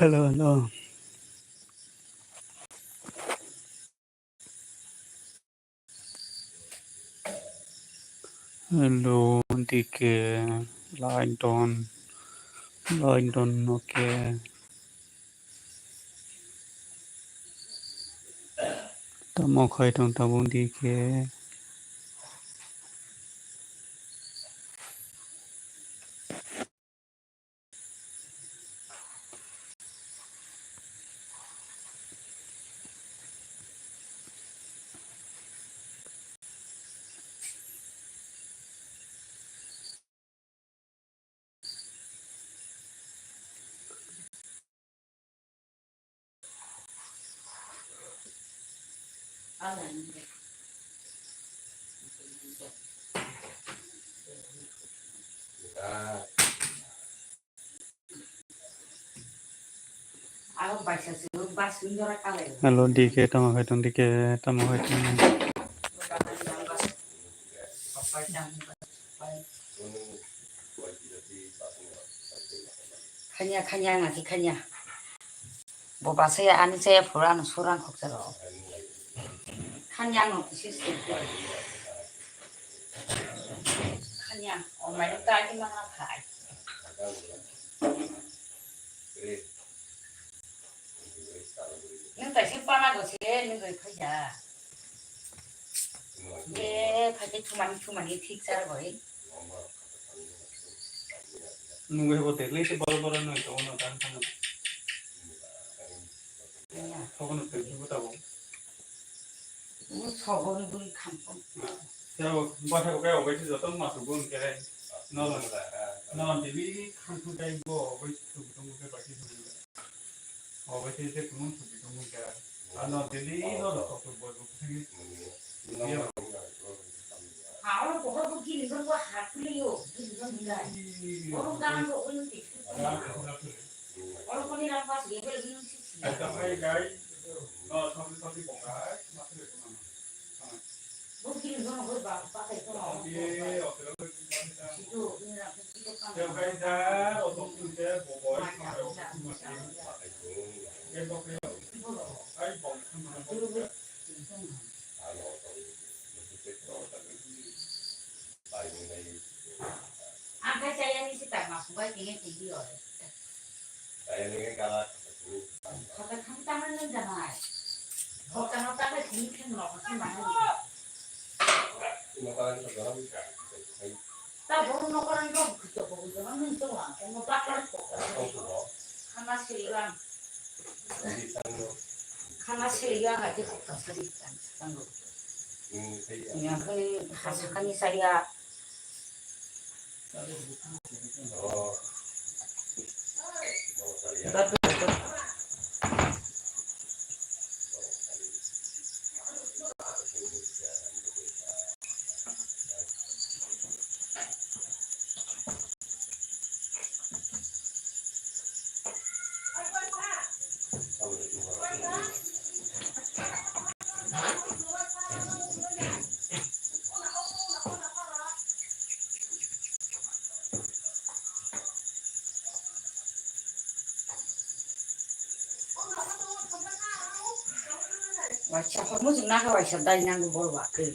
Halo, halo. Halo, Dike, Langdon, oke. Tamo khai dong, tamo Dike. Halo, Dike, tamo khai dong, Dike, tamo khai dong. Khanya ngaki khanya. Boba saya ani saya puran surang kok jaro. Khanya no kisis khanya. Oh my god, ini mana kai? Neng tak simpan aku sih, neng gak kerja. Kerja cuma ini fix aja boy. Nunggu heboh terlihat sih baru-baru nih, tuh ono kan. Soalnya terlihat tahu. Soalnya gue kampung. Ya, bahasa kayak apa sih? Jatuh masuk gue kayak non TV kampung kayak gue, apa itu tunggu kayak pasti tunggu. Apa sih itu tunggu kayak. Non TV non kok buat sih. Iya. Kalau pokoknya begini semua hati liu, begini kan bilang. Orang kan kok ini. Orang kau ni nampak dia belum sih. Sampai guys, sampai bukai, masih ada mana? Mungkin orang berbang pakai itu mau. Sampai, oke, Itu ini lah itu kan. sampai dah, untuk kita bukai, sampai masih. Yang pakai, ay bom, Angkat saya ini sih tak masuk baik ingin tinggi oleh. Saya ini kalah. Sampai kamu tangan yang jangan. Kalau tangan ini kan mau sih mana? Makanan sekarang bisa. Tak baru nokoran kau kita baru jangan mencoba. Kamu bakar kok. Karena silihan. Karena silihan aja kok kesedihan. Tangguh. Yang ini hasilkan saya. Oh. Tapi wajah kamu senang wajah dari nanggu bol wakil.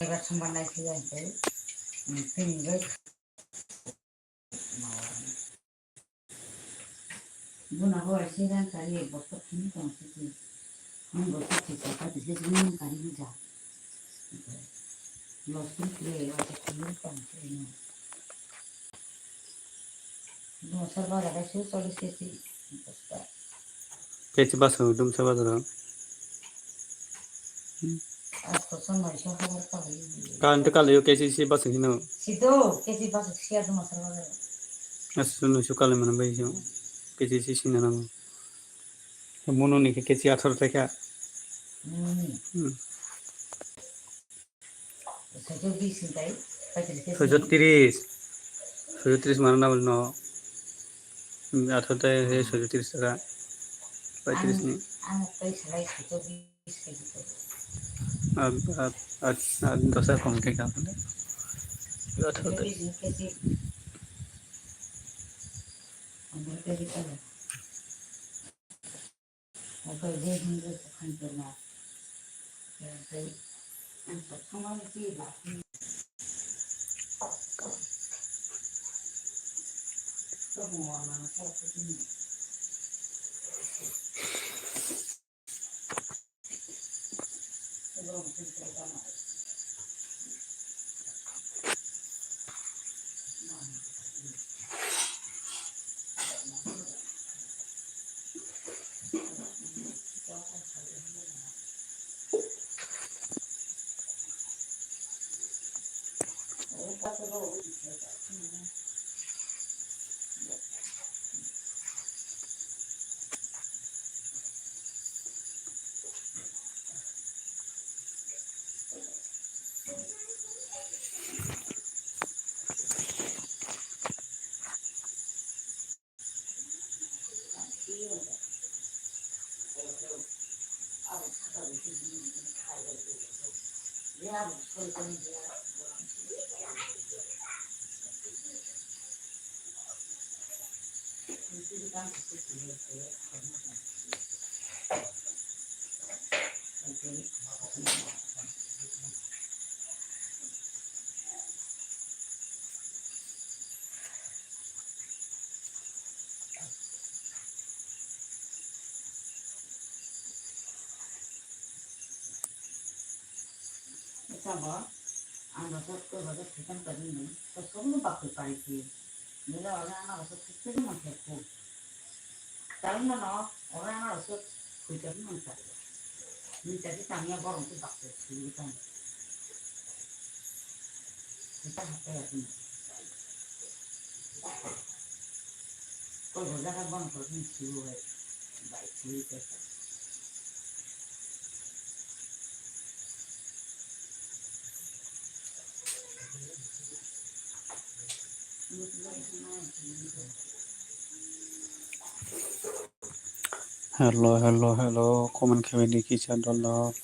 Lewat sumber nasi itu, tinggal Buna ho asiran kari bokot ini kan sih. Bokot sih apa sih ini kari juga. Losin kiri wajah kiri kan ini. No serba ada sih solisisi. कैसे बस हो तुम सब बस रहो Aku sama siapa kata kan itu kalau कैसे sih बस ही ना Situ, kasi pasok siya sama serba ada. asal nu suka le mana bayi sih कैसे sih sih ना mono nih कैसे 18 টাকা Sajo bisin tay, pati kasi. 37 mana na bolno 18 টাকা 37 টাকা 35 nih Anak tay salay sajo bis kasi to. dosa kong ke ka pala 18 Bisin kasi. Ang kasi pala. Ako din hindi ko kanto na. Kaya ang pagkaman siya. Semua mana saya ini. Sebelum kita sama. sama anda satu baru kita tadi nih sesuatu pakai pariki nila orang anak itu kita macam tu tapi mana orang anak itu kita macam ni jadi tanya baru tu pakai kita kita apa ya ini kalau dah bang tu ni siapa baik kita hello hello hello comment kebe diki chadolo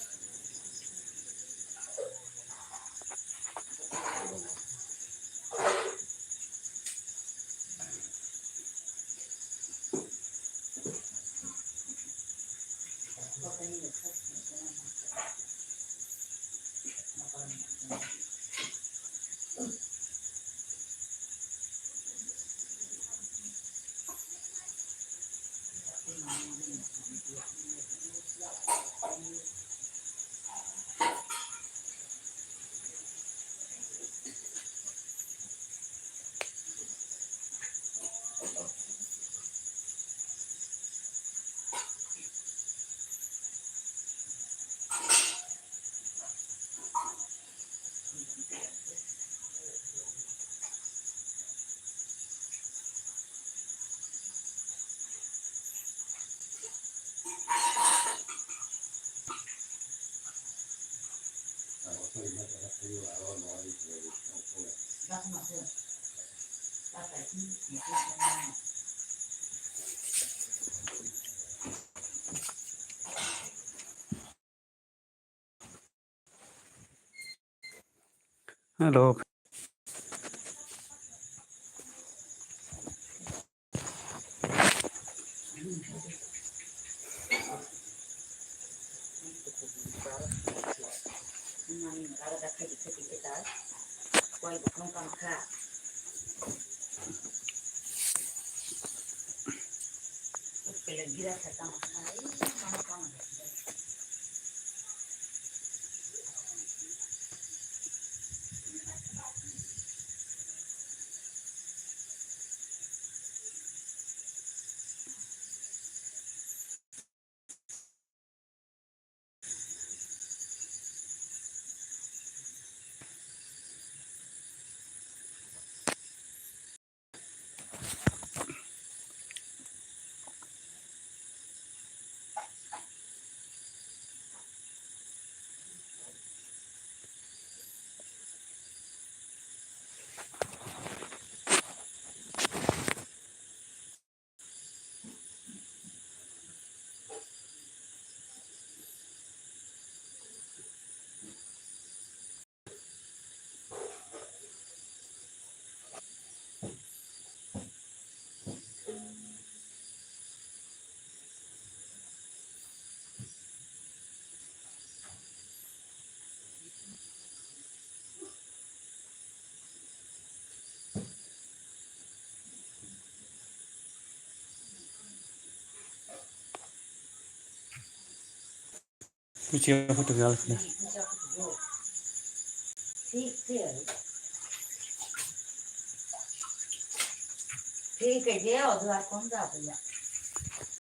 hello ada dekat kita kau ibu nongkrong kah Kalau gira setang hari, mana Puchia Portugal na ठीक है जे और कौन सा भैया